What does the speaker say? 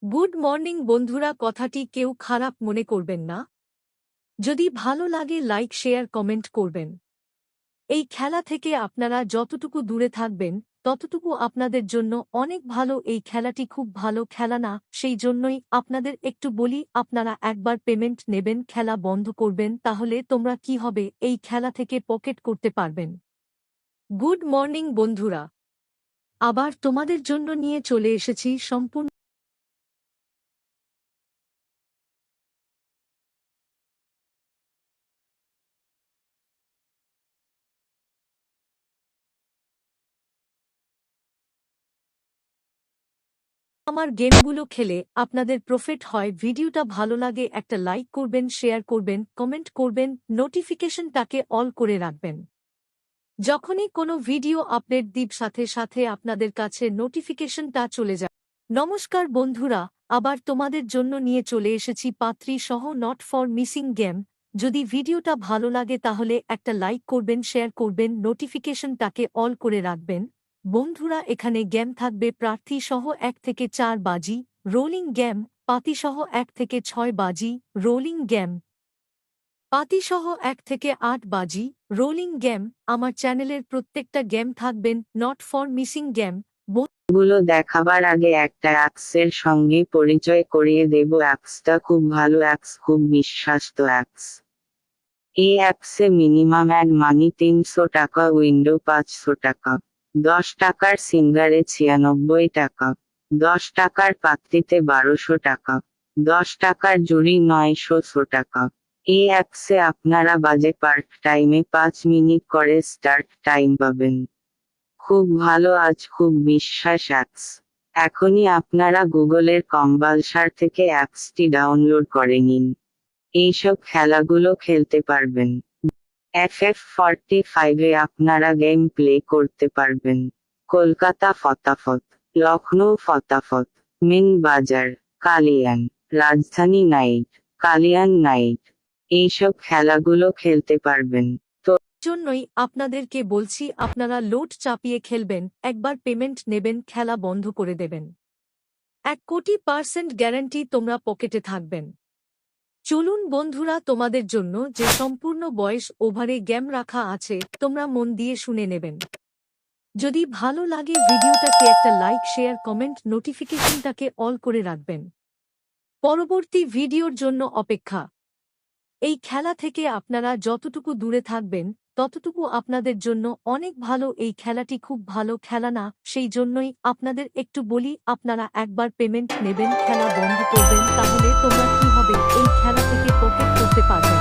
Good morning বন্ধুরা, কথাটি কেউ খারাপ মনে করবেন না। যদি ভালো লাগে লাইক শেয়ার কমেন্ট করবেন। এই খেলা থেকে আপনারা যতটুকু দূরে থাকবেন ততটুকু আপনাদের জন্য অনেক ভালো। এই খেলাটি খুব ভালো খেলা না, সেই জন্যই আপনাদের একটু বলি, আপনারা একবার পেমেন্ট নেবেন, খেলা বন্ধ করবেন, তাহলে তোমরা কি হবে, এই খেলা থেকে পকেট করতে পারবেন। গুড মর্নিং বন্ধুরা, আবার তোমাদের জন্য নিয়ে চলে এসেছি সম্পূর্ণ আমার গেমগুলো খেলে আপনাদের প্রফিট হয়। ভিডিওটা ভালো লাগে একটা লাইক করবেন, শেয়ার করবেন, কমেন্ট করবেন, নোটিফিকেশনটাকে অল করে রাখবেন। যখনই কোনো ভিডিও আপডেট দিব সাথে সাথে আপনাদের কাছে নোটিফিকেশনটা চলে যায়। নমস্কার বন্ধুরা, আবার তোমাদের জন্য নিয়ে চলে এসেছি পাত্রী সহ নট ফর মিসিং গেম। যদি ভিডিওটা ভালো লাগে তাহলে একটা লাইক করবেন, শেয়ার করবেন, নোটিফিকেশনটাকে অল করে রাখবেন। বন্ধুরা, এখানে গেম থাকবে প্রার্থী সহ 1 থেকে 4 বাজি, রোলিং গেম, পাতি সহ 1 থেকে 6 বাজি, রোলিং গেম, পাতি সহ 1 থেকে 8 বাজি, রোলিং গেম। আমার চ্যানেলের প্রত্যেকটা গেম থাকবেন নট ফর মিসিং গেম। গুলো দেখাবার আগে একটা অ্যাপসের সঙ্গে পরিচয় করিয়ে দেব। অ্যাপসটা খুব ভালো অ্যাপস, খুব বিশ্বস্ত অ্যাপস। এই অ্যাপসে মিনিমাম অ্যাড মানি 300 টাকা, উইন্ডো 500 টাকা, 10 টাকার সিঙ্গারে 96 টাকা, 10 টাকার পাত্রিতে 1200 টাকা, 10 টাকার জুড়ি 900 টাকা। এই অ্যাপসে আপনারা বাজে পার্ট টাইমে 5 মিনিট করে স্টার্ট টাইম পাবেন। খুব ভালো, আজ খুব বিশ্বাস অ্যাপস। এখনই আপনারা গুগলের কম্বালসার থেকে অ্যাপসটি ডাউনলোড করে নিন। এইসব খেলাগুলো খেলতে পারবেন। FF45-এ আপনারা গেম প্লে করতে পারবেন। কলকাতা ফতাফত, লখনৌ ফতাফত, মিন বাজার, কালিয়ান, রাজধানী নাইট, কালিয়ান নাইট, এইসব খেলাগুলো খেলতে পারবেন। জন্যই আপনাদেরকে বলছি, আপনারা লোড চাপিয়ে খেলবেন, একবার পেমেন্ট নেবেন, খেলা বন্ধ করে দেবেন। 1,000,000% গ্যারান্টি তোমরা পকেটে থাকবেন। চলুন বন্ধুরা, তোমাদের জন্য যে সম্পূর্ণ বয়স ওভারে গেম রাখা আছে, তোমরা মন দিয়ে শুনে নেবেন। যদি ভালো লাগে ভিডিওটাকে একটা লাইক শেয়ার কমেন্ট, নোটিফিকেশনটাকে অল করে রাখবেন। পরবর্তী ভিডিওর জন্য অপেক্ষা। এই খেলা থেকে আপনারা যতটুকু দূরে থাকবেন ততটুকু আপনাদের জন্য অনেক ভালো। এই খেলাটি খুব ভালো খেলা না, সেই জন্যই আপনাদের একটু বলি, আপনারা একবার পেমেন্ট নেবেন, খেলা বন্ধ করবেন, তাহলে তোমরা কি হবে, এই খেলা থেকে পকেট করতে পারবেন।